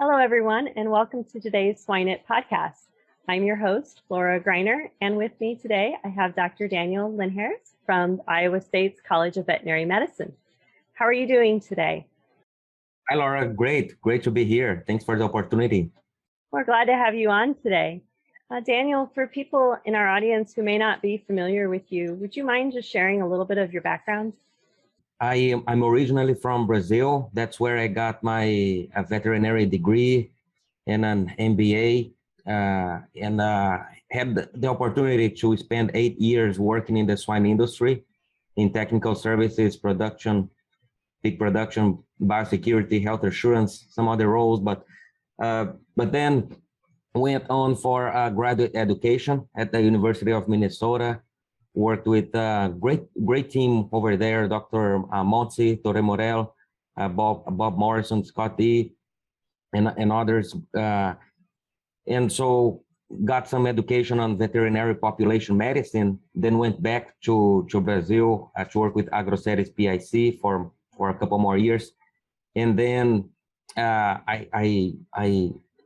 Hello, everyone, and welcome to today's 𝘗𝘓𝗶𝗶𝗹 podcast. I'm your host, 𝘮𝘓 Greiner, and with me today, I have Dr. Daniel Linhares from Iowa State's College of Veterinary Medicine. How are you doing today? Hi, Laura. Great to be here. Thanks for the opportunity. We're glad to have you on today. Daniel, for people in our audience who may not be familiar with you, would you mind just sharing a little bit of your background? I'm originally from Brazil. That's where I got my veterinary degree and an MBA, and had the opportunity to spend 8 years working in the swine industry in technical services, production, pig production, biosecurity, health assurance, some other roles, but then went on for graduate education at the University of Minnesota. Worked with a great team over there, Dr. Monty, Torre Morel, Bob Morrison, Scott D, and others. And so got some education on veterinary population medicine, then went back to Brazil to work with 𝘗𝘗𝘶 for a couple more years. And then I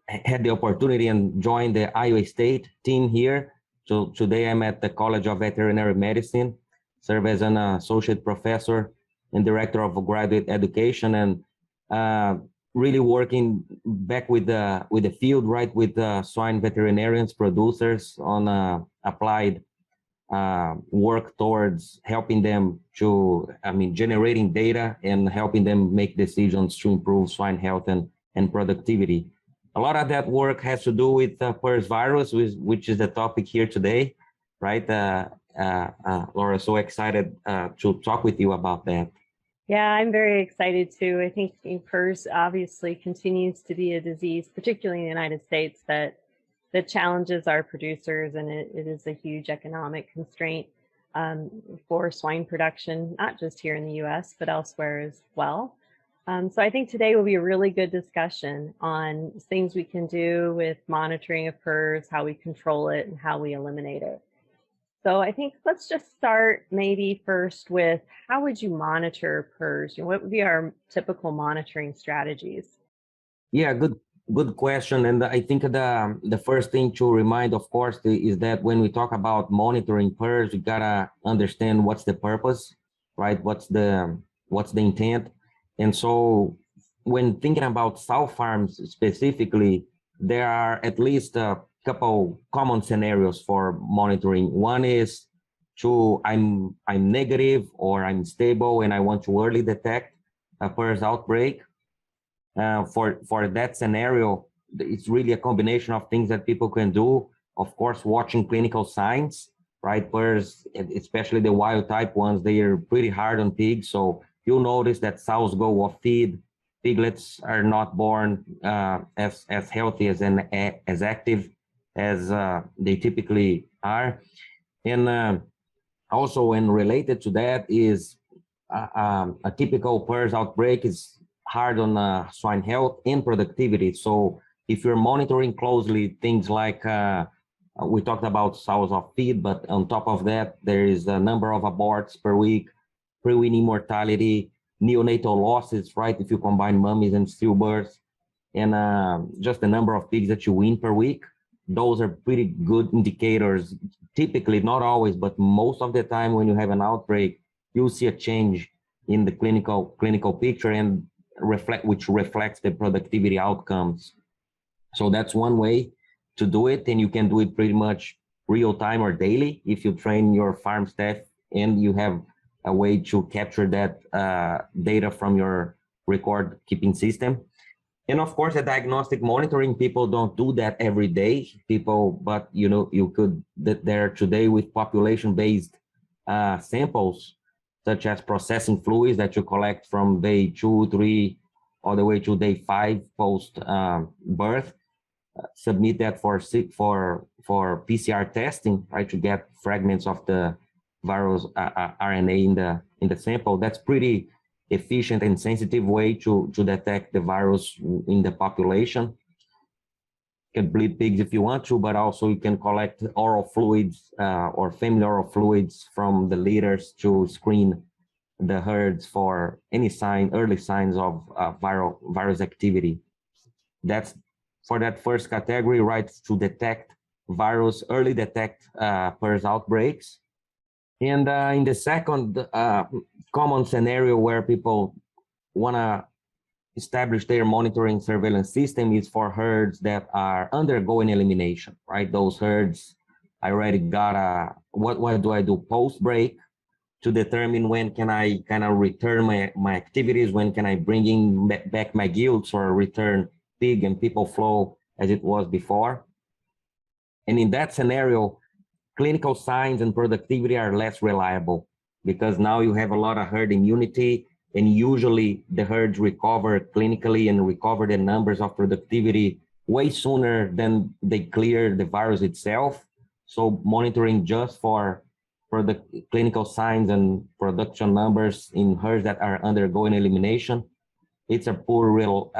had the opportunity and joined the Iowa State team here. So today I'm at the College of Veterinary Medicine, serve as an associate professor and director of graduate education, and really working back with the field, right, with swine veterinarians, producers on applied work towards helping them to, generating data and helping them make decisions to improve swine health and productivity. A lot of that work has to do with PRRS virus, which is the topic here today, right? Laura, so excited to talk with you about that. Yeah, I'm very excited too. I think PRRS obviously continues to be a disease, particularly in the United States, that challenges our producers, and it is a huge economic constraint for swine production, not just here in the US, but elsewhere as well. So I think today will be a really good discussion on things we can do with monitoring of PRRS, how we control it, and how we eliminate it. So I think let's just start maybe first with how would you monitor PRRS? What would be our typical monitoring strategies? Yeah, good question. And I think the first thing to remind, of course, is that when we talk about monitoring PRRS, you gotta understand what's the purpose, right? What's the intent? And so when thinking about sow farms specifically, there are at least a couple common scenarios for monitoring. One is I'm negative or I'm stable and I want to early detect a PRRS outbreak. For that scenario, it's really a combination of things that people can do. Of course, watching clinical signs, right? PRRS, especially the wild type ones, they are pretty hard on pigs. So you'll notice that sows go off feed. Piglets are not born as healthy as active as they typically are. And also, when related to that is a typical PRRS outbreak is hard on swine health and productivity. So if you're monitoring closely things like we talked about sows off feed, but on top of that, there is a number of aborts per week, pre-weaning mortality, neonatal losses, right? If you combine mummies and stillbirths, and just the number of pigs that you wean per week, those are pretty good indicators. Typically, not always, but most of the time when you have an outbreak, you'll see a change in the clinical picture and which reflects the productivity outcomes. So that's one way to do it, and you can do it pretty much real time or daily if you train your farm staff and you have a way to capture that data from your record keeping system. And of course, the diagnostic monitoring, people don't do that every day, but you could, there today with population-based samples, such as processing fluids that you collect from day 2, 3, all the way to day 5 post birth, submit that for PCR testing, right, to get fragments of the virus RNA in the sample. That's pretty efficient and sensitive way to detect the virus in the population. You can bleed pigs if you want to, but also you can collect oral fluids or family oral fluids from the litters to screen the herds for any early signs of virus activity. That's for that first category, right, to detect virus, early detect PRRS outbreaks. And in the second common scenario where people want to establish their monitoring surveillance system is for herds that are undergoing elimination, right? Those herds, I already got what do I do post-break to determine when can I kind of return my activities, when can I bring in back my gilts or return pig and people flow as it was before. And in that scenario, clinical signs and productivity are less reliable because now you have a lot of herd immunity, and usually the herds recover clinically and recover the numbers of productivity way sooner than they clear the virus itself. So monitoring just for the clinical signs and production numbers in herds that are undergoing elimination, it's a poor real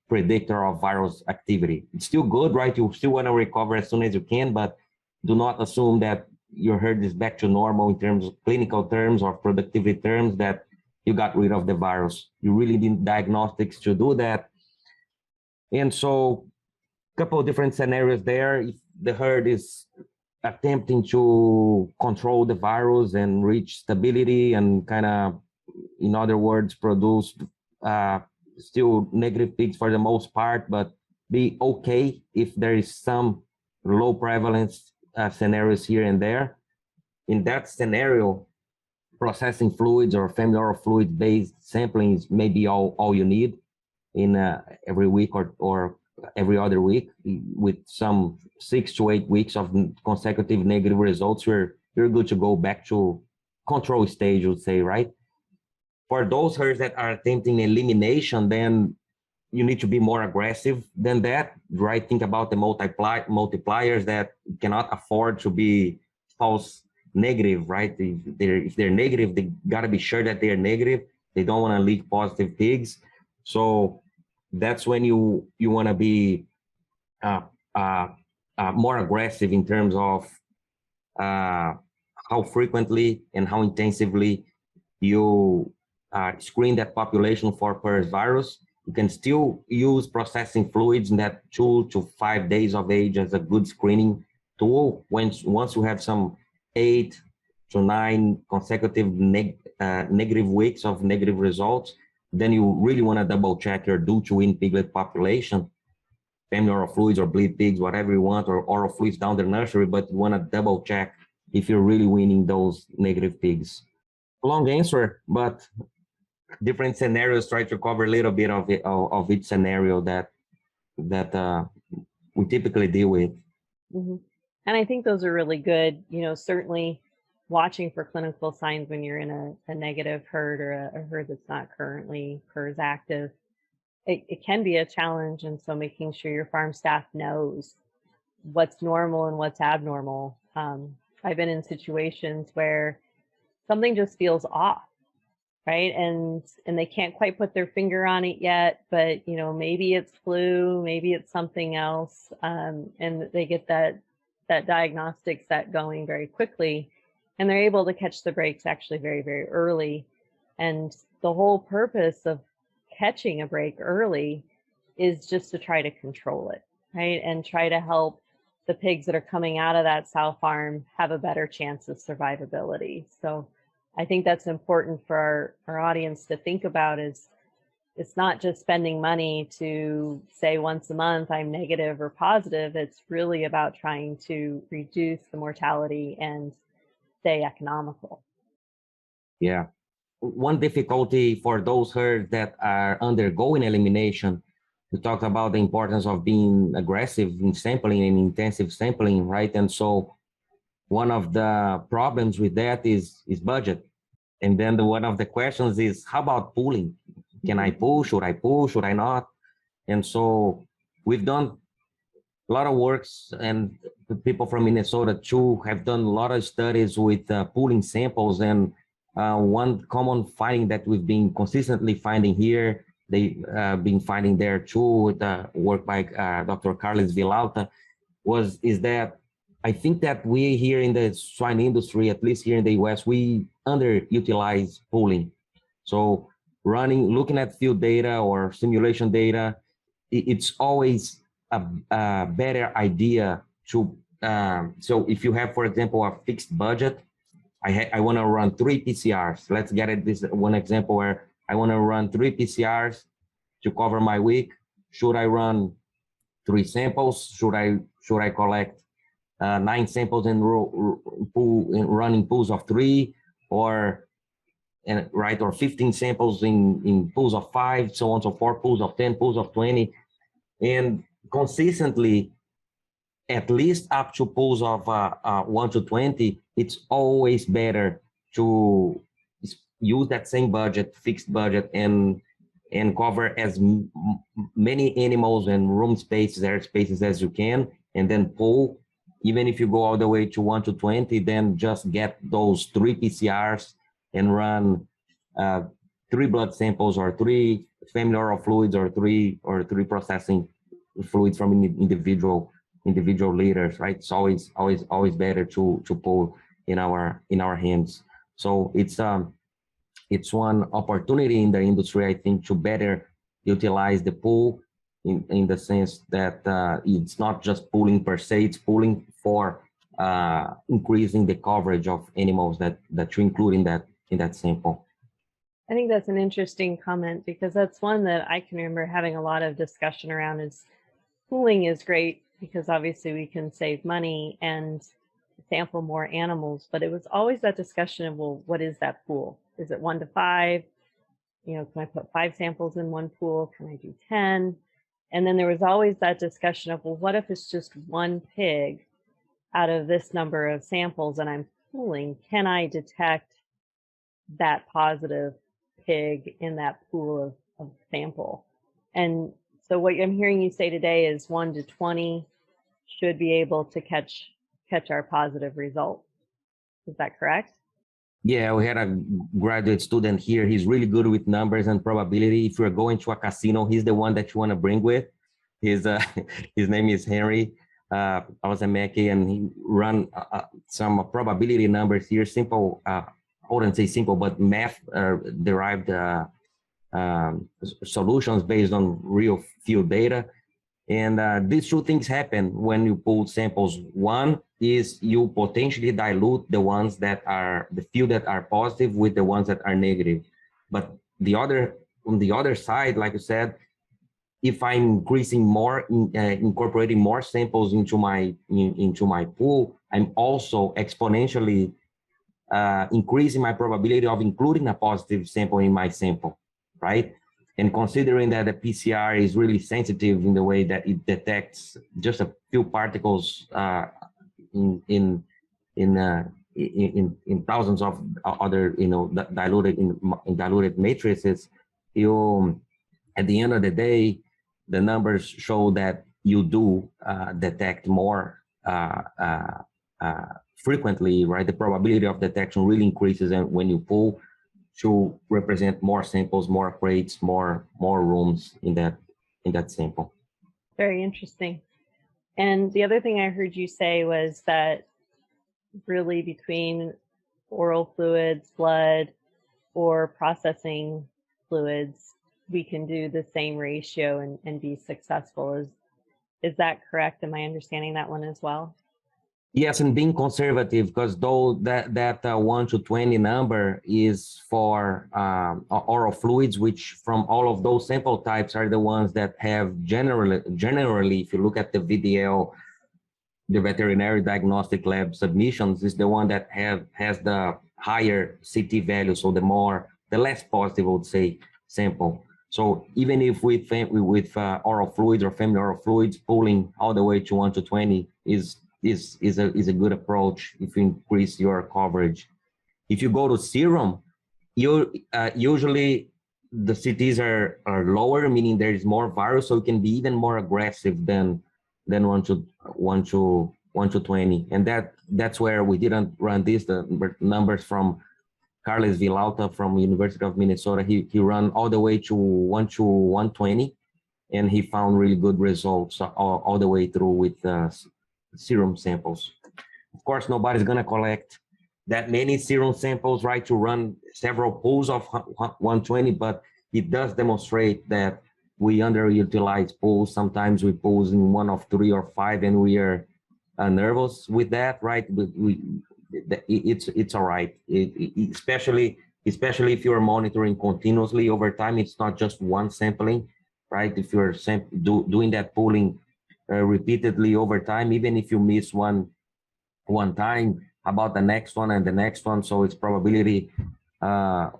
predictor of virus activity. It's still good, right? You still want to recover as soon as you can, but do not assume that your herd is back to normal in terms of clinical terms or productivity terms, that you got rid of the virus. You really need diagnostics to do that. And so a couple of different scenarios there. If the herd is attempting to control the virus and reach stability and kind of, in other words, produce still negative pigs for the most part, but be okay if there is some low prevalence scenarios here and there. In that scenario, processing fluids or family oral fluid based sampling is maybe all you need in every week or every other week. With some 6 to 8 weeks of consecutive negative results, you're good to go back to control stage, would say, right? For those herds that are attempting elimination, then you need to be more aggressive than that, right? Think about the multipliers that cannot afford to be false negative, right? If they're negative, they got to be sure that they're negative. They don't want to leak positive pigs. So that's when you want to be more aggressive in terms of how frequently and how intensively you screen that population for PRRS virus. You can still use processing fluids in that 2 to 5 days of age as a good screening tool. Once you have some 8 to 9 consecutive negative weeks of negative results, then you really want to double check your due to wean piglet population, family oral fluids or bleed pigs, whatever you want, or oral fluids down the nursery, but you want to double check if you're really weaning those negative pigs. Long answer, but different scenarios try to cover a little bit of it, of each scenario that we typically deal with. Mm-hmm. And I think those are really good, certainly watching for clinical signs when you're in a negative herd or a herd that's not currently PRRS active. It can be a challenge. And so making sure your farm staff knows what's normal and what's abnormal. I've been in situations where something just feels off, right? And they can't quite put their finger on it yet, but maybe it's flu, maybe it's something else. And they get that diagnostic set going very quickly, and they're able to catch the breaks actually very, very early. And the whole purpose of catching a break early is just to try to control it, right? And try to help the pigs that are coming out of that sow farm have a better chance of survivability. So I think that's important for our audience to think about. Is it's not just spending money to say once a month I'm negative or positive. It's really about trying to reduce the mortality and stay economical. Yeah. One difficulty for those herds that are undergoing elimination, we talked about the importance of being aggressive in sampling and intensive sampling, right? And so one of the problems with that is budget. And then one of the questions is, how about pooling? Can I pool? Should I pool? Should I not? And so we've done a lot of works, and the people from Minnesota too have done a lot of studies with pooling samples. And one common finding that we've been consistently finding here, they've been finding there too with work by Dr. 𝘗𝘗𝗶𝗵𝗿𝗀 is that I think that we here in the swine industry, at least here in the US, we underutilize pooling. So looking at field data or simulation data, it's always a better idea to, so if you have, for example, a fixed budget, I want to run 3 PCRs. Let's get it this one example where I want to run 3 PCRs to cover my week. Should I run 3 samples? Should I collect 9 samples in running pools of 3, or 15 samples in pools of 5, so on and so forth, pools of 10, pools of 20, and consistently, at least up to pools of 1 to 20, it's always better to use that same budget, fixed budget, and cover as many animals and room spaces, air spaces as you can, and then pool. Even if you go all the way to 1 to 20, then just get those 3 PCRs and run 3 blood samples or 3 family oral fluids or 3 processing fluids from individual liters, right? It's always better to pull in our hands. So it's one opportunity in the industry, I think, to better utilize the pool in the sense that it's not just pooling per se, it's pooling for increasing the coverage of animals that you include in that sample. I think that's an interesting comment, because that's one that I can remember having a lot of discussion around. Is pooling is great because obviously we can save money and sample more animals, but it was always that discussion of, well, what is that pool? Is it 1 to 5? You know, can I put 5 samples in one pool? Can I do 10? And then there was always that discussion of, well, what if it's just 1 pig out of this number of samples and I'm pooling? Can I detect that positive pig in that pool of sample? And so what I'm hearing you say today is 1 to 20 should be able to catch our positive result. Is that correct? Yeah, we had a graduate student here. He's really good with numbers and probability. If you're going to a casino, he's the one that you want to bring with. His name is 𝘮𝘮𝘮𝘮𝘮𝘮, and he run some probability numbers here. Simple, I wouldn't say simple, but math derived solutions based on real field data. And these 2 things happen when you pull samples. One is you potentially dilute the ones that are the few that are positive with the ones that are negative. But on the other side, like you said, if I'm increasing more, incorporating more samples into my pool, I'm also exponentially increasing my probability of including a positive sample in my sample, right? And considering that the PCR is really sensitive in the way that it detects just a few particles in thousands of other, diluted matrices, at the end of the day, the numbers show that you do detect more frequently, right? The probability of detection really increases, and when you pull, to represent more samples, more crates, more rooms in that sample. Very interesting. And the other thing I heard you say was that really between oral fluids, blood, or processing fluids, we can do the same ratio and be successful. Is that correct? Am I understanding that one as well? Yes, and being conservative, because though that 1 to 20 number is for oral fluids, which from all of those sample types are the ones that have generally, if you look at the VDL, the veterinary diagnostic lab submissions, is the one that has the higher CT value, so the less positive, I would say, sample. So even if with oral fluids or family oral fluids, pulling all the way to 1 to 20 is a good approach if you increase your coverage. If you go to serum, usually the CTs are lower, meaning there is more virus, so it can be even more aggressive than 1 to 20. And that's where we didn't run this. The numbers from 𝘗𝘗𝘶 from University of Minnesota, he ran all the way to 1 to 120, and he found really good results all the way through with serum samples. Of course, nobody's going to collect that many serum samples, right, to run several pools of 120, but it does demonstrate that we underutilize pools. Sometimes we pools in 1 of 3 or 5, and we are nervous with that, right? It's all right. Especially if you're monitoring continuously over time. It's not just one sampling, right? If you're doing that pooling repeatedly over time, even if you miss one time, about the next one and the next one. So it's probability, a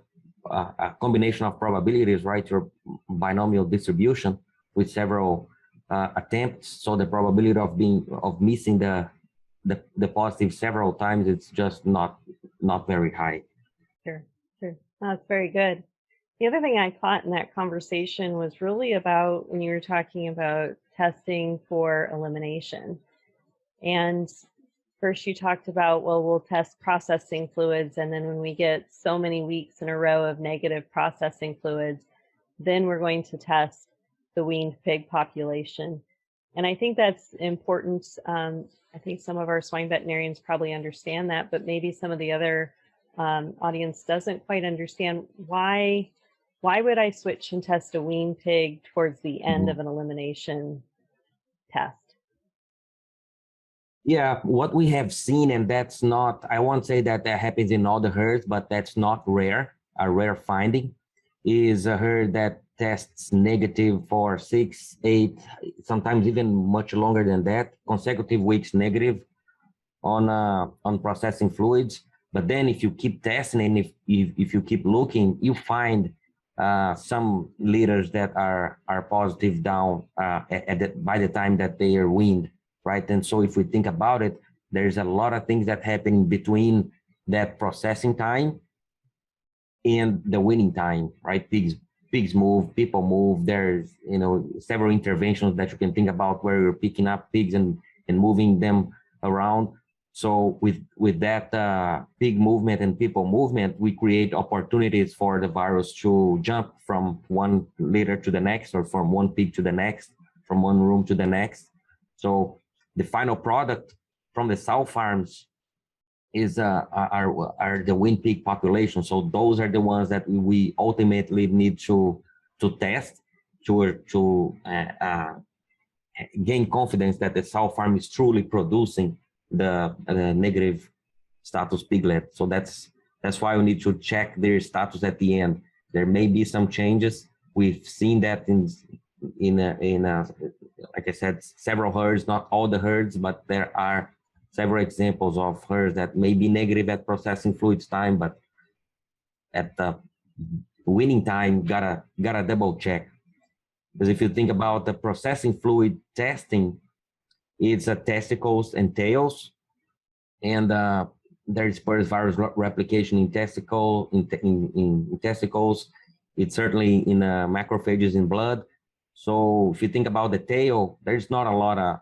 combination of probabilities, right? Your binomial distribution with several attempts. So the probability of missing the positive several times, it's just not very high. Sure. That's very good. The other thing I caught in that conversation was really about when you were talking about testing for elimination. And first you talked about, well, we'll test processing fluids, and then when we get so many weeks in a row of negative processing fluids, then we're going to test the weaned pig population. And I think that's important. I think some of our swine veterinarians probably understand that, but maybe some of the other audience doesn't quite understand why would I switch and test a weaned pig towards the end of an elimination test? Yeah, what we have seen, and that's not, I won't say that happens in all the herds, but that's not rare. A rare finding is a herd that tests negative for 6, 8, sometimes even much longer than that, consecutive weeks negative on processing fluids. But then if you keep testing and if you keep looking, you find some litters that are positive down by the time that they are weaned, right? And so if we think about it, there's a lot of things that happen between that processing time and the weaning time, right? Pigs move, people move. There's, several interventions that you can think about where you're picking up pigs and moving them around. So with that pig movement and people movement, we create opportunities for the virus to jump from one litter to the next, or from one pig to the next, from one room to the next. So the final product from the sow farms is are the weaned pig population. So those are the ones that we ultimately need to test to gain confidence that the sow farm is truly producing the negative status piglet. So that's why we need to check their status at the end. There may be some changes. We've seen that in like I said, several herds, not all the herds, but there are several examples of herds that may be negative at processing fluids time, but at the weaning time, gotta double check. Because if you think about the processing fluid testing, it's testicles and tails, and there's virus replication in testicles. It's certainly in macrophages in blood. So if you think about the tail, there's not a lot of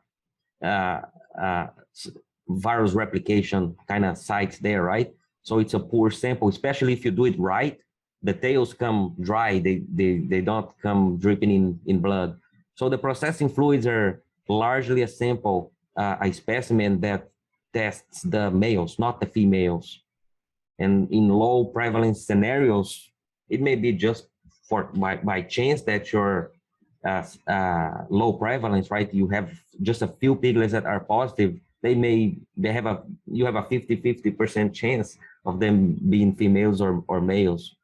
virus replication kind of sites there, right? So it's a poor sample, especially if you do it right. The tails come dry; they don't come dripping in blood. So the processing fluids are largely a sample, a specimen that tests the males, not the females. And in low prevalence scenarios, it may be just by chance that you're low prevalence, right? You have just a few piglets that are positive. You have a 50% chance of them being females or males.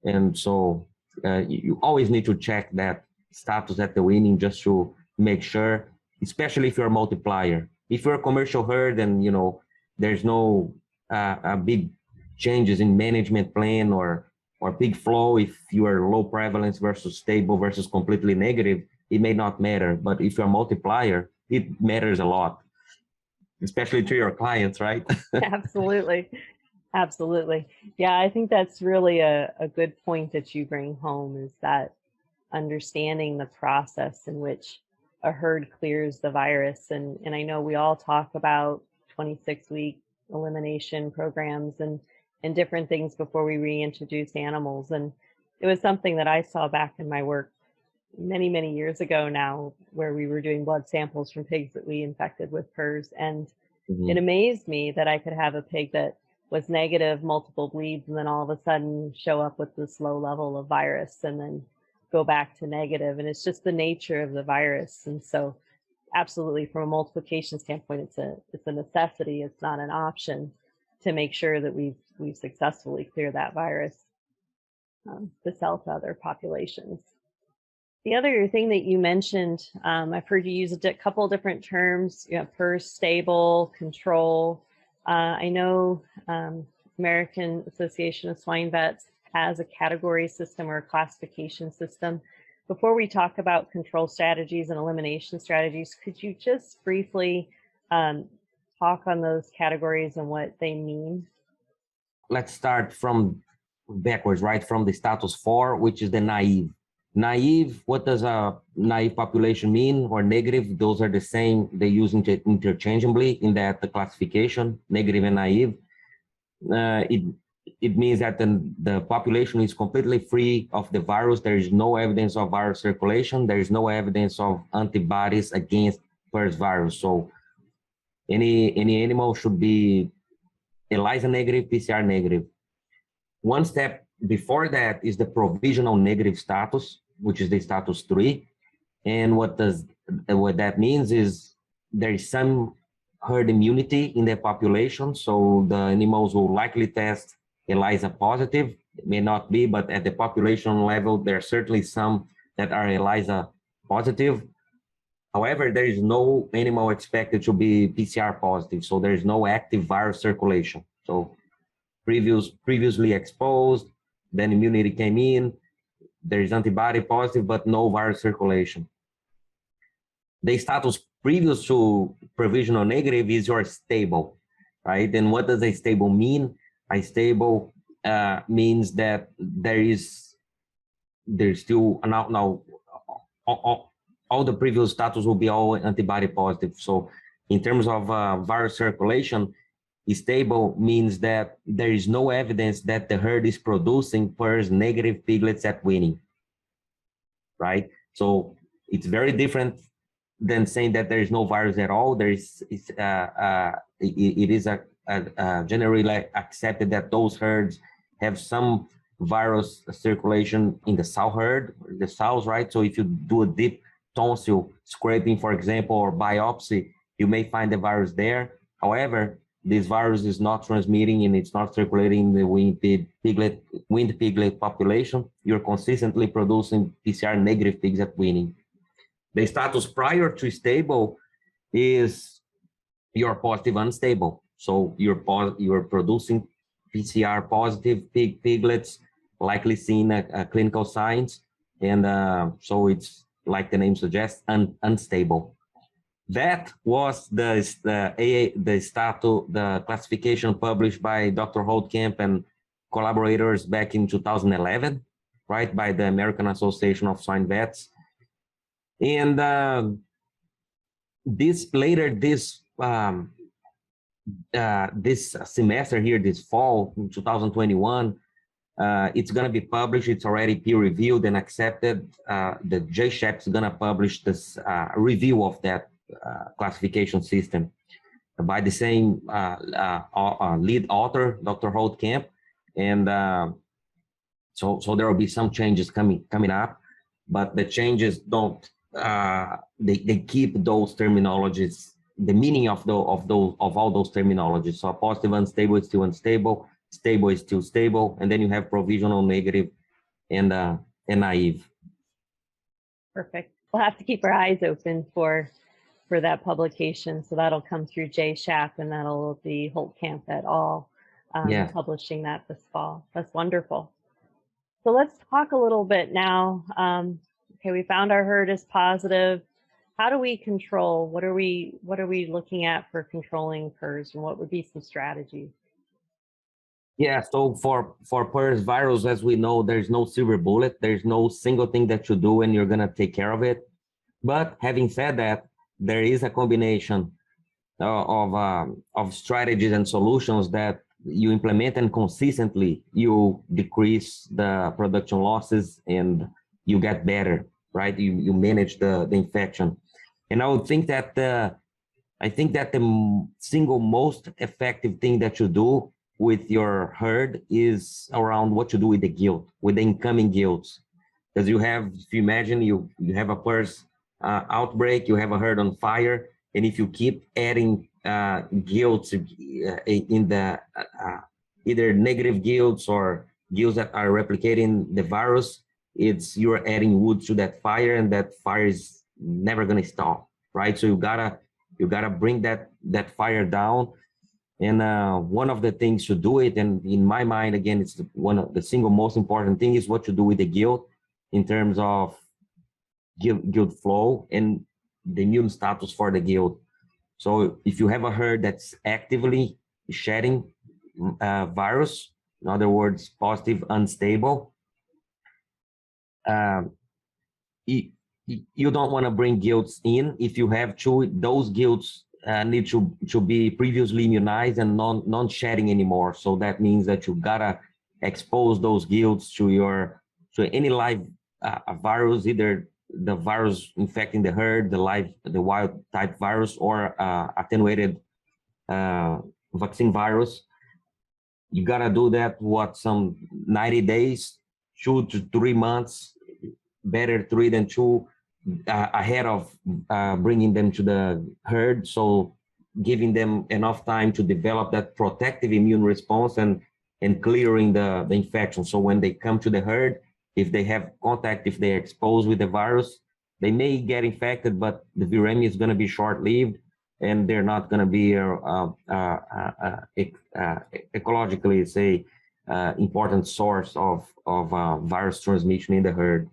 And so you always need to check that status at the weaning just to make sure, especially if you're a multiplier. If you're a commercial herd and there's no big changes in management plan or big flow, if you are low prevalence versus stable versus completely negative, it may not matter. But if you're a multiplier, it matters a lot, especially to your clients, right? Absolutely. Yeah, I think that's really a good point that you bring home, is that understanding the process in which a herd clears the virus. And I know we all talk about 26-week elimination programs and different things before we reintroduce animals. And it was something that I saw back in my work many, many years ago now, where we were doing blood samples from pigs that we infected with PRRS. And it amazed me that I could have a pig that was negative, multiple bleeds, and then all of a sudden show up with this low level of virus. And then go back to negative, and it's just the nature of the virus. And so absolutely, from a multiplication standpoint, it's a necessity. It's not an option to make sure that we've successfully cleared that virus to sell to other populations. The other thing that you mentioned, I've heard you use a couple of different terms, PRRS stable, control. I know American Association of Swine Vets has a category system or a classification system. Before we talk about control strategies and elimination strategies, could you just briefly talk on those categories and what they mean? Let's start from backwards, right? From the status 4, which is the naive. Naive, what does a naive population mean, or negative? Those are the same, they use interchangeably in that the classification, negative and naive. It means that the population is completely free of the virus. There is no evidence of virus circulation. There is no evidence of antibodies against PRRS virus. So any animal should be ELISA negative, PCR negative. One step before that is the provisional negative status, which is the status 3. And what that means is there is some herd immunity in the population. So the animals will likely test ELISA positive. It may not be, but at the population level, there are certainly some that are ELISA positive. However, there is no animal expected to be PCR positive. So there is no active virus circulation. So previously exposed, then immunity came in, there is antibody positive, but no virus circulation. The status previous to provisional negative is your stable, right? And what does a stable mean? A stable means that there's still, now all the previous status will be all antibody positive. So in terms of virus circulation, stable means that there is no evidence that the herd is producing PRRS negative piglets at weaning, right? So it's very different than saying that there is no virus at all. There is, it is generally accepted that those herds have some virus circulation in the sow herd, the sows, right? So if you do a deep tonsil scraping, for example, or biopsy, you may find the virus there. However, this virus is not transmitting and it's not circulating in the weaned piglet population. You're consistently producing PCR negative pigs at weaning. The status prior to stable is you're positive unstable. So you're producing PCR positive piglets, likely seen clinical signs. And so it's, like the name suggests, unstable. That was the classification published by Dr. 𝘮𝘮𝘀 and collaborators back in 2011, right, by the American Association of Swine Vets. And this semester here, this fall, in 2021, it's going to be published. It's already peer-reviewed and accepted. The 𝘗𝘗 is going to publish this review of that classification system by the same lead author, Dr. 𝘮𝘮𝘀, and so there will be some changes coming up, but the changes don't they keep those terminologies, the meaning of all those terminologies. So positive unstable is still unstable, stable is still stable, and then you have provisional negative and naive. Perfect. We'll have to keep our eyes open for that publication. So that'll come through 𝘗𝘗, and that'll be 𝘮𝘮𝘀 et al. Publishing that this fall. That's wonderful. So let's talk a little bit now. Okay, we found our herd is positive. How do we control? What are we looking at for controlling PRRS, and what would be some strategies? Yeah, so for PRRS virus, as we know, there's no silver bullet. There's no single thing that you do and you're gonna take care of it. But having said that, there is a combination of strategies and solutions that you implement, and consistently you decrease the production losses and you get better, right? You manage the infection. And I would think that the single most effective thing that you do with your herd is around what you do with the gilt, with the incoming gilts. Because you have, if you imagine you have a PRRS outbreak, you have a herd on fire, and if you keep adding guilds in the either negative guilds or guilds that are replicating the virus, you're adding wood to that fire, and that fire is never going to stop, right? So you gotta bring that fire down. And one of the things to do it, and in my mind, again, it's one of the single most important thing is what you do with the guild in terms of guild flow and the immune status for the guild. So if you have a herd that's actively shedding virus, in other words, positive, unstable, you don't want to bring guilds in. If you have to, those guilds need to be previously immunized and non-shedding anymore. So that means that you gotta expose those guilds to any live virus, either the virus infecting the herd, the wild type virus, or attenuated vaccine virus. You gotta do that some 90 days, 2 to 3 months, better 3 than 2, ahead of bringing them to the herd. So giving them enough time to develop that protective immune response and clearing the infection. So when they come to the herd, if they have contact, if they're exposed with the virus, they may get infected, but the viremia is going to be short-lived, and they're not going to be ecologically, say, important source of virus transmission in the herd.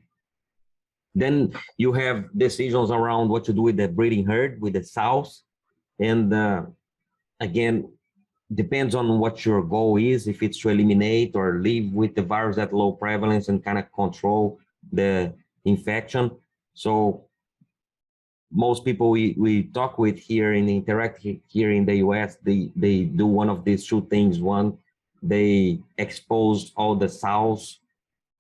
Then you have decisions around what to do with the breeding herd, with the sows. And again, depends on what your goal is, if it's to eliminate or live with the virus at low prevalence and kind of control the infection. So most people we talk with here and interact here in the US, they do one of these 2 things. One, they expose all the sows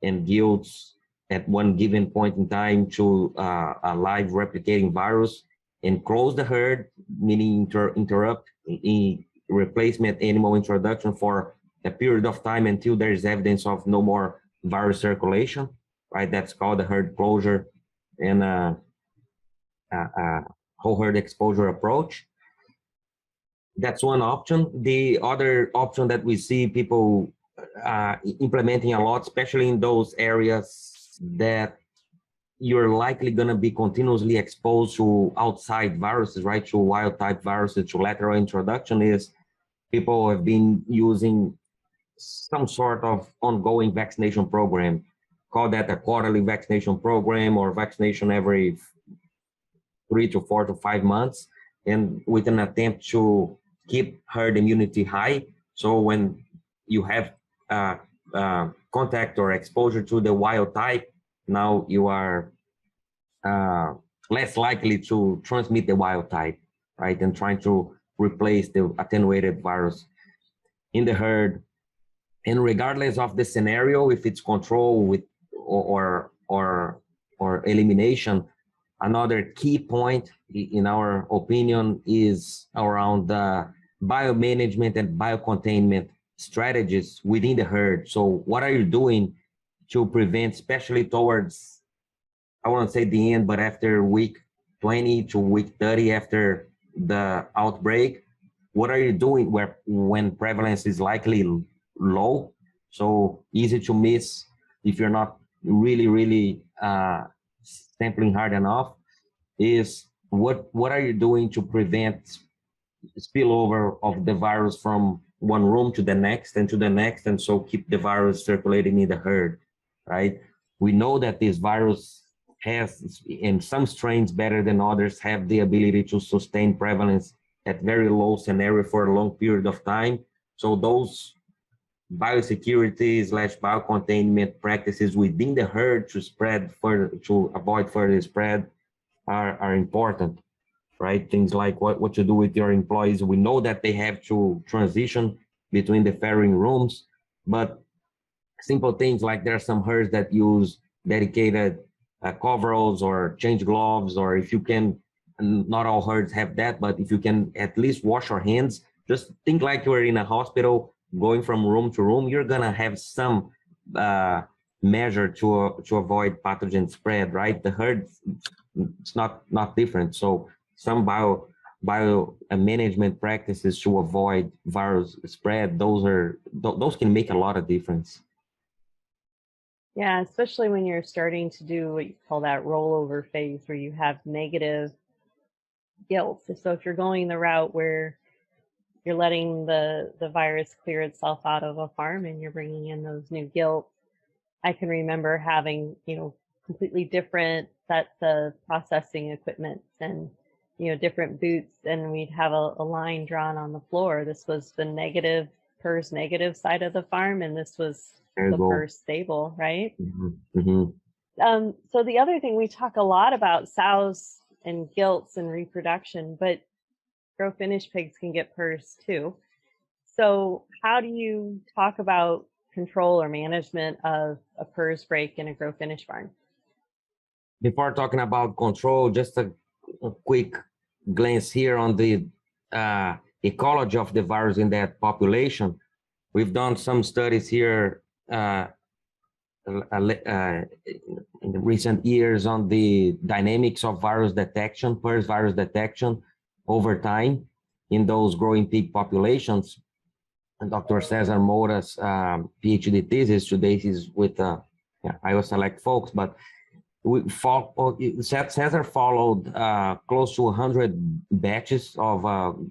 and guilds at one given point in time to a live replicating virus and close the herd, meaning interrupt replacement animal introduction for a period of time until there is evidence of no more virus circulation, right? That's called the herd closure and whole herd exposure approach. That's one option. The other option that we see people implementing a lot, especially in those areas that you're likely going to be continuously exposed to outside viruses, right? To wild type viruses, to lateral introduction, is people have been using some sort of ongoing vaccination program. Call that a quarterly vaccination program or vaccination every 3 to 4 to 5 months, and with an attempt to keep herd immunity high. So when you have contact or exposure to the wild type, now you are less likely to transmit the wild type, right? And trying to replace the attenuated virus in the herd. And regardless of the scenario, if it's control with or elimination, another key point, in our opinion, is around the biomanagement and biocontainment strategies within the herd. So what are you doing to prevent, especially towards, I won't say the end, but after week 20 to week 30 after the outbreak, what are you doing when prevalence is likely low, so easy to miss if you're not really sampling hard enough, is what are you doing to prevent spillover of the virus from one room to the next and to the next, and so keep the virus circulating in the herd, right? We know that this virus has, in some strains better than others, have the ability to sustain prevalence at very low scenario for a long period of time. So those biosecurity / biocontainment practices within the herd to spread further, to avoid further spread, are important, right? Things like what you do with your employees. We know that they have to transition between the farrowing rooms, but simple things like there are some herds that use dedicated coveralls or change gloves, or if you can, not all herds have that, but if you can at least wash your hands, just think like you're in a hospital going from room to room, you're gonna have some measure to avoid pathogen spread, right? The herd, it's not different. So some bio management practices to avoid virus spread, those can make a lot of difference. Yeah, especially when you're starting to do what you call that rollover phase, where you have negative 𝗟𝘗𝘏. So if you're going the route where you're letting the virus clear itself out of a farm and you're bringing in those new 𝗟𝘗𝘏, I can remember having, completely different sets of processing equipment and, different boots, and we'd have a line drawn on the floor. This was the negative, PRRS negative side of the farm, and this was the PRRS stable, right? Mm-hmm. Mm-hmm. So the other thing, we talk a lot about sows and 𝗟𝘗𝘏s and reproduction, but grow finish pigs can get PRRS too. So how do you talk about control or management of a PRRS break in a grow finish barn? Before talking about control, just a quick glance here on the ecology of the virus in that population. We've done some studies here in the recent years on the dynamics of virus detection, PRRS virus detection over time in those growing pig populations. And Dr. 𝘲𝘓𝘗𝘶𝘶𝘶𝘗's PhD thesis today is with Iowa Select folks, but 𝘲𝘓 followed close to 100 batches of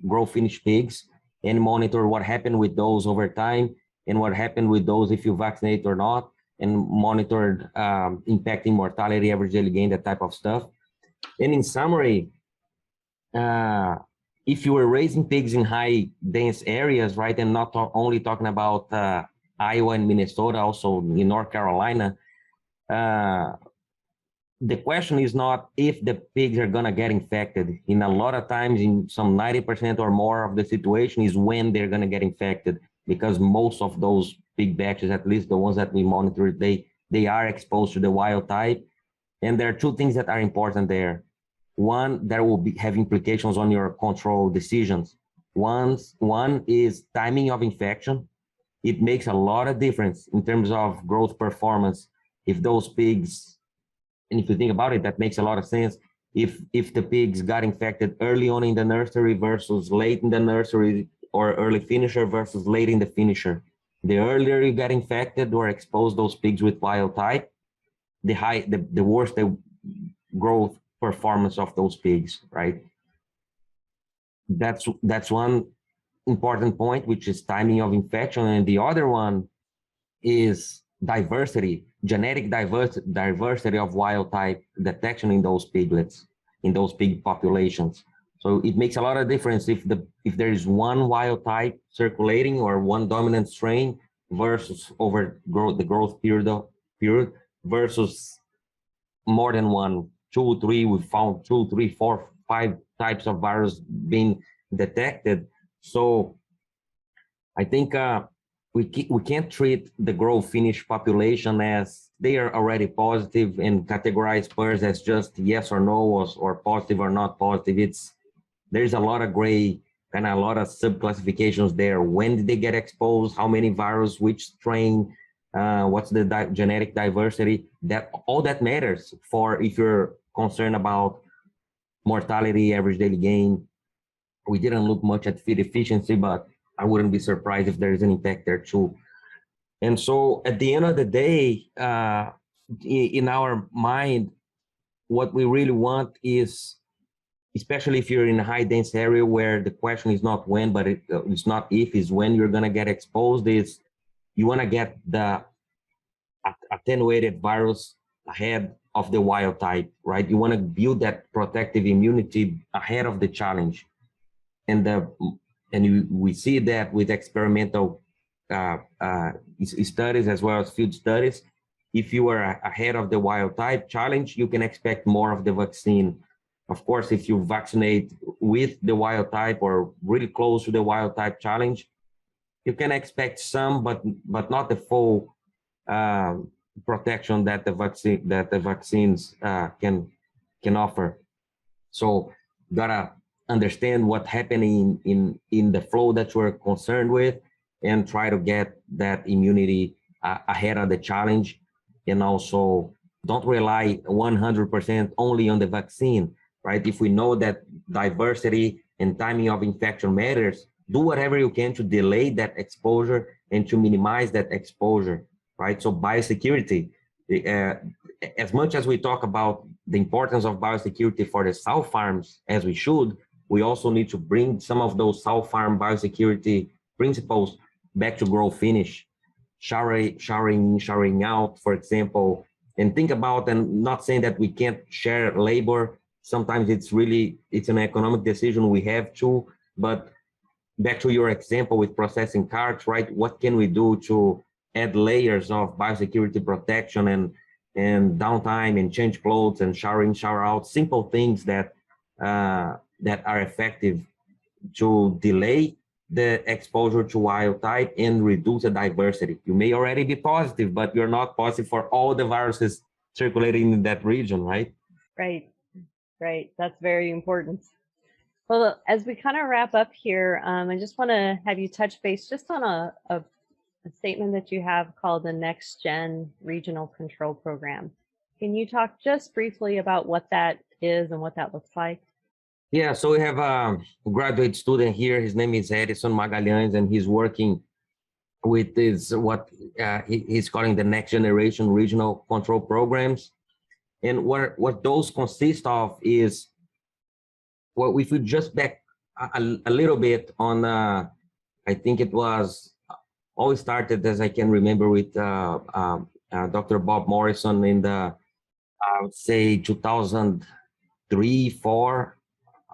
grow finish pigs and monitor what happened with those over time and what happened with those if you vaccinate or not, and monitored impacting mortality, average daily gain, that type of stuff. And in summary, if you were raising pigs in high dense areas, right, and not only talking about Iowa and Minnesota, also in North Carolina, the question is not if the pigs are gonna get infected. In a lot of times, in some 90% or more of the situation, is when they're gonna get infected, because most of those pig batches, at least the ones that we monitor, they are exposed to the wild type. And there are two things that are important there. One, that will have implications on your control decisions. One is timing of infection. It makes a lot of difference in terms of growth performance. If those pigs, and if you think about it, that makes a lot of sense. If the pigs got infected early on in the nursery versus late in the nursery, or early finisher versus late in the finisher, the earlier you get infected or expose those pigs with wild type, the worse the growth performance of those pigs, right? That's one important point, which is timing of infection. And the other one is diversity, genetic diversity of wild type detection in those piglets, in those pig populations. So it makes a lot of difference if there is one wild type circulating or one dominant strain versus over the growth period versus more than one, 2, 3. We found 2, 3, 4, 5 types of virus being detected. So I think we can't treat the grow finish population as they are already positive and categorize PRRS as just yes or no, or positive or not positive. There's a lot of gray, kind of a lot of sub-classifications there. When did they get exposed? How many virus? Which strain? What's the genetic diversity? All that matters for if you're concerned about mortality, average daily gain. We didn't look much at feed efficiency, but I wouldn't be surprised if there is an impact there too. And so at the end of the day, in our mind, what we really want is, especially if you're in a high dense area where the question is not when, but it's not if, is when you're gonna get exposed, is you wanna get the attenuated virus ahead of the wild type, right? You wanna build that protective immunity ahead of the challenge. And we see that with experimental studies as well as field studies. If you are ahead of the wild type challenge, you can expect more of the vaccine. Of course, if you vaccinate with the wild type or really close to the wild type challenge, you can expect some, but not the full protection that the vaccines can offer. So gotta understand what's happening in the flow that we're concerned with, and try to get that immunity ahead of the challenge. and also don't rely 100% only on the vaccine, right? If we know that diversity and timing of infection matters, do whatever you can to delay that exposure and to minimize that exposure, right? So biosecurity, as much as we talk about the importance of biosecurity for the sow farms, as we should, we also need to bring some of those sow farm biosecurity principles back to grow finish, showering out, for example, and think about, and not saying that we can't share labor. Sometimes it's an economic decision we have to, but back to your example with processing carts, right? What can we do to add layers of biosecurity protection and downtime and change clothes and shower out, simple things that that are effective to delay the exposure to wild type and reduce the diversity. You may already be positive, but you're not positive for all the viruses circulating in that region, right? Right, right. That's very important. Well, as we kind of wrap up here, I just want to have you touch base just on a statement that you have called the Nextgen Regional Control Program. Can you talk just briefly about what that is and what that looks like? Yeah, so we have a graduate student here. His name is 𝘮𝘂𝘬𝘮, and he's working with this, what he's calling the next generation regional control programs. And what those consist of is, well, if we just back a little bit on, I think it was always started, as I can remember, with Dr. Bob Morrison in the, I would say 2003, 2004,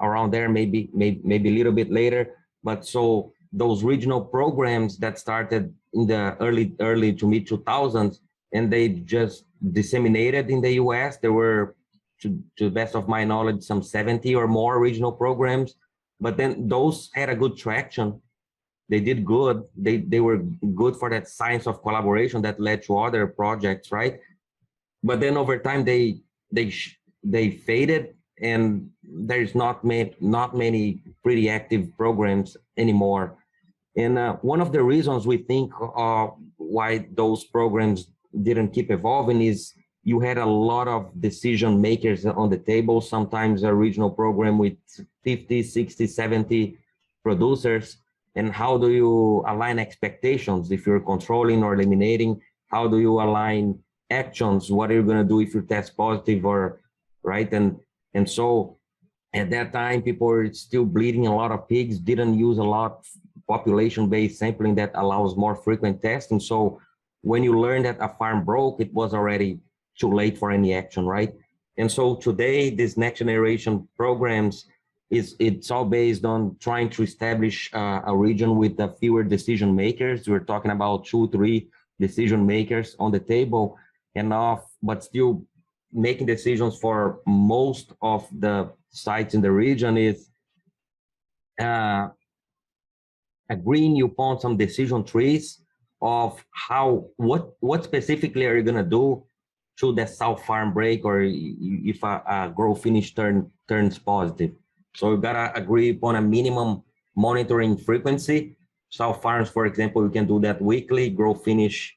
around there, maybe a little bit later. But so those regional programs that started in the early to mid 2000s, and they just disseminated in the US. There were, to the best of my knowledge, some 70 or more regional programs, but then those had a good traction. They did good. They were good for that science of collaboration that led to other projects, right? But then over time they faded, and there's not many pretty active programs anymore. And one of the reasons we think why those programs didn't keep evolving is you had a lot of decision makers on the table, sometimes a regional program with 50, 60, 70 producers. And how do you align expectations if you're controlling or eliminating? How do you align actions? What are you going to do if you test positive, or right? And so at that time, people were still bleeding a lot of pigs, didn't use a lot population-based sampling that allows more frequent testing. So when you learn that a farm broke, it was already too late for any action, right? And so today, this next generation programs, it's all based on trying to establish a region with fewer decision makers. We're talking about 2, 3 decision makers on the table, but still making decisions for most of the sites in the region is agreeing upon some decision trees of what specifically are you going to do to the South Farm break, or if a grow finish turns positive. So you gotta agree upon a minimum monitoring frequency. South Farms, for example, you can do that weekly. Grow finish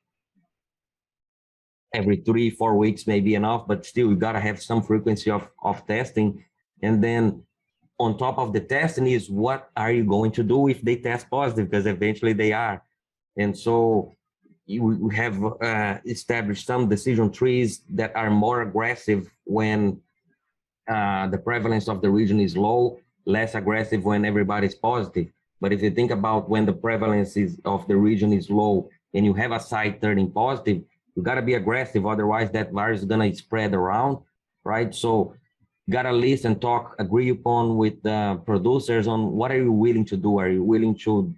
every 3, 4 weeks may be enough, but still you gotta have some frequency of testing. And then on top of the testing is, what are you going to do if they test positive? Because eventually they are. And so you have established some decision trees that are more aggressive when the prevalence of the region is low, less aggressive when everybody's positive. But if you think about when the prevalence of the region is low and you have a site turning positive, you got to be aggressive. Otherwise, that virus is going to spread around, right? So got to list and talk, agree upon with the producers on what are you willing to do? Are you willing to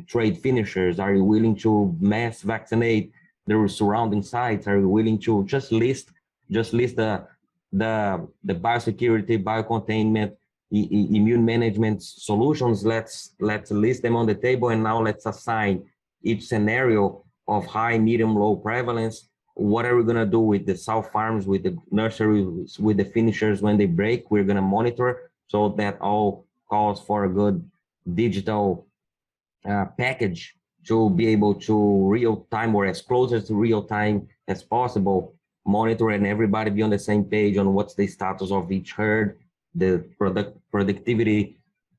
trade finishers? Are you willing to mass vaccinate the surrounding sites? Are you willing to just list the biosecurity, biocontainment, immune management solutions? Let's list them on the table, and now let's assign each scenario of high, medium, low prevalence. What are we going to do with the sow farms, with the nurseries, with the finishers when they break? We're going to monitor, so that all calls for a good digital package to be able to real time or as close as to real time as possible, monitor and everybody be on the same page on what's the status of each herd, the productivity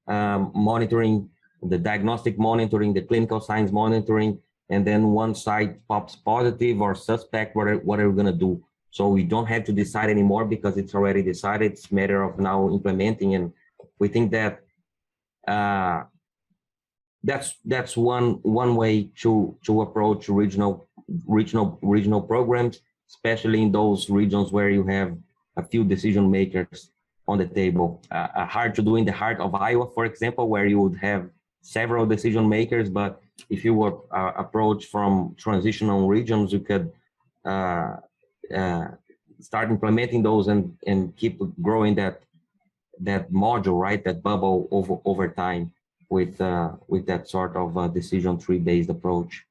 monitoring, the diagnostic monitoring, the clinical signs monitoring, and then one side pops positive or suspect, what are we going to do? So we don't have to decide anymore because it's already decided. It's a matter of now implementing, and we think that that's one way to approach regional programs, especially in those regions where you have a few decision makers on the table. Hard to do in the heart of Iowa, for example, where you would have several decision makers, but if you were approach from transitional regions, you could start implementing those and keep growing that module, right? That bubble over time with that sort of decision tree based approach.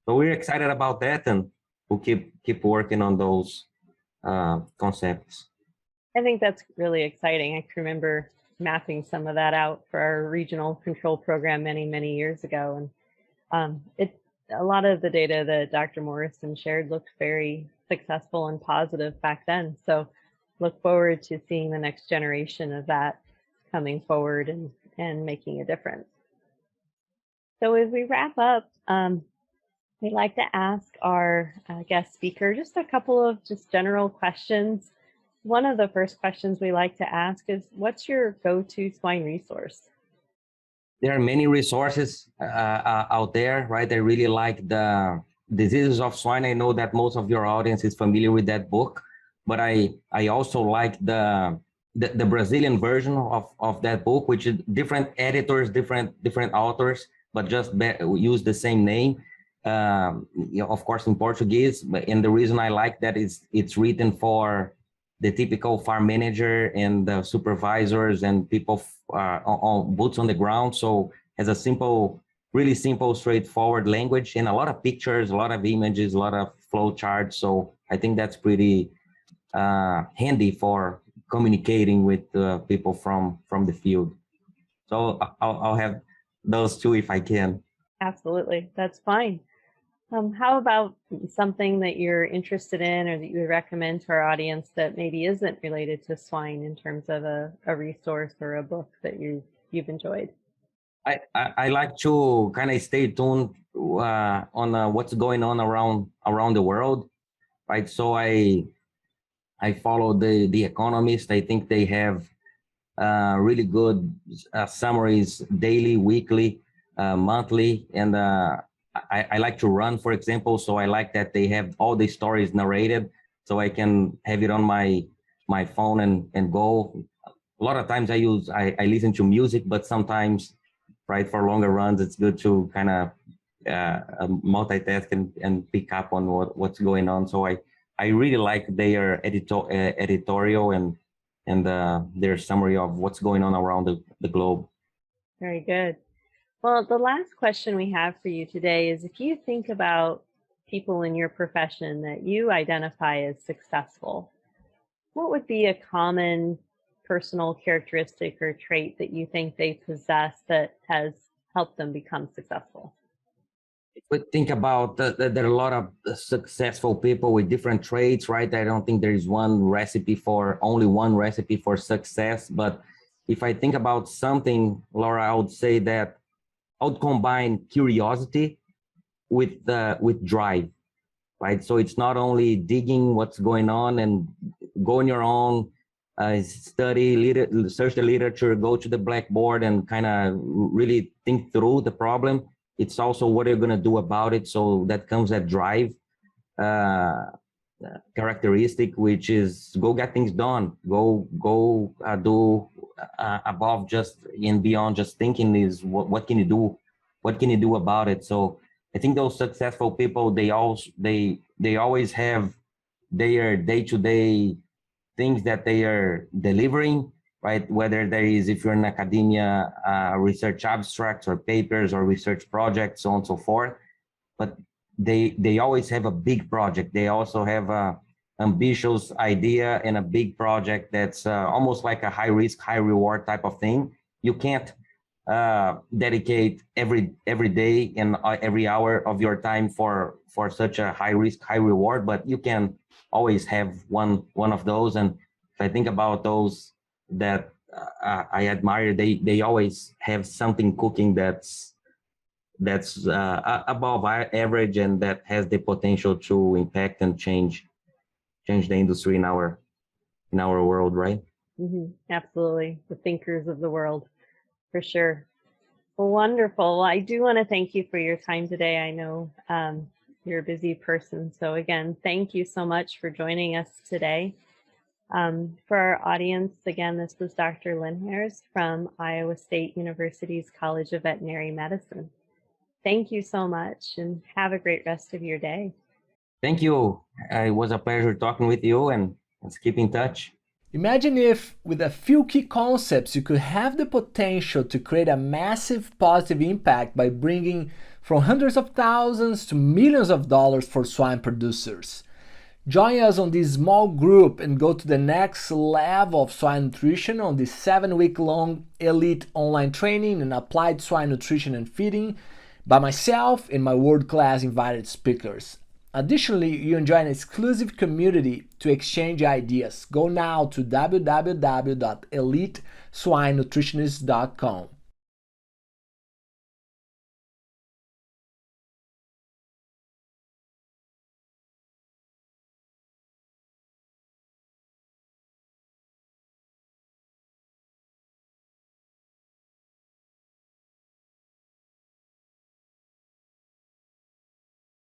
So we're excited about that, and we'll keep working on those concepts. I think that's really exciting. I can remember mapping some of that out for our regional control program many years ago, and a lot of the data that Dr. Morrison shared looked very successful and positive back then. So look forward to seeing the next generation of that coming forward and making a difference. So as we wrap up, we'd like to ask our guest speaker just a couple of just general questions. One of the first questions we like to ask is, what's your go-to swine resource? There are many resources out there, right? I really like the Diseases of Swine. I know that most of your audience is familiar with that book, but I also like the Brazilian version of that book, which is different editors, different authors, but just use the same name. Of course, in Portuguese, and the reason I like that is it's written for the typical farm manager and the supervisors and people on boots on the ground. So has a really simple, straightforward language and a lot of pictures, a lot of images, a lot of flow charts. So I think that's pretty handy for communicating with people from the field. So I'll have those two if I can. Absolutely, that's fine. How about something that you're interested in or that you would recommend to our audience that maybe isn't related to swine in terms of a resource or a book that you've enjoyed? I like to kind of stay tuned on what's going on around the world, right? So I follow the Economist. I think they have really good summaries daily, weekly, monthly, and I like to run, for example, so I like that they have all the stories narrated, so I can have it on my phone and go. A lot of times I listen to music, but sometimes, right, for longer runs, it's good to kind of multitask and pick up on what's going on. So I really like their editorial and their summary of what's going on around the globe. Very good. Well, the last question we have for you today is, if you think about people in your profession that you identify as successful, what would be a common personal characteristic or trait that you think they possess that has helped them become successful? If we think about there are a lot of successful people with different traits, right? I don't think there is only one recipe for success. But if I think about something, Laura, I would say that I would combine curiosity with drive, right? So it's not only digging what's going on and go on your own, study, search the literature, go to the blackboard and kind of really think through the problem. It's also what you're going to do about it. So that comes that drive characteristic, which is go get things done, go do above just and beyond just thinking is what can you do about it. So I think those successful people, they always have their day-to-day things that they are delivering, right? Whether there is, if you're in academia, research abstracts or papers or research projects, so on and so forth, but they always have a big project. They also have a ambitious idea and a big project that's almost like a high risk, high reward type of thing. You can't dedicate every day and every hour of your time for such a high risk, high reward, but you can always have one of those. And if I think about those that I admire, they always have something cooking that's above average and that has the potential to impact and change the industry in our world, right? Absolutely, the thinkers of the world, for sure. Well, wonderful. Well, I do want to thank you for your time today. I know you're a busy person, so again, thank you so much for joining us today. For our audience, again, this was Dr. Linhares from Iowa State University's College of Veterinary Medicine. Thank you so much and have a great rest of your day. Thank you. It was a pleasure talking with you, and let's keep in touch. Imagine if, with a few key concepts, you could have the potential to create a massive positive impact by bringing from hundreds of thousands to millions of dollars for swine producers. Join us on this small group and go to the next level of swine nutrition on this 7-week-long elite online training in applied swine nutrition and feeding by myself and my world-class invited speakers. Additionally, you enjoy an exclusive community to exchange ideas. Go now to www.eliteswinenutritionist.com.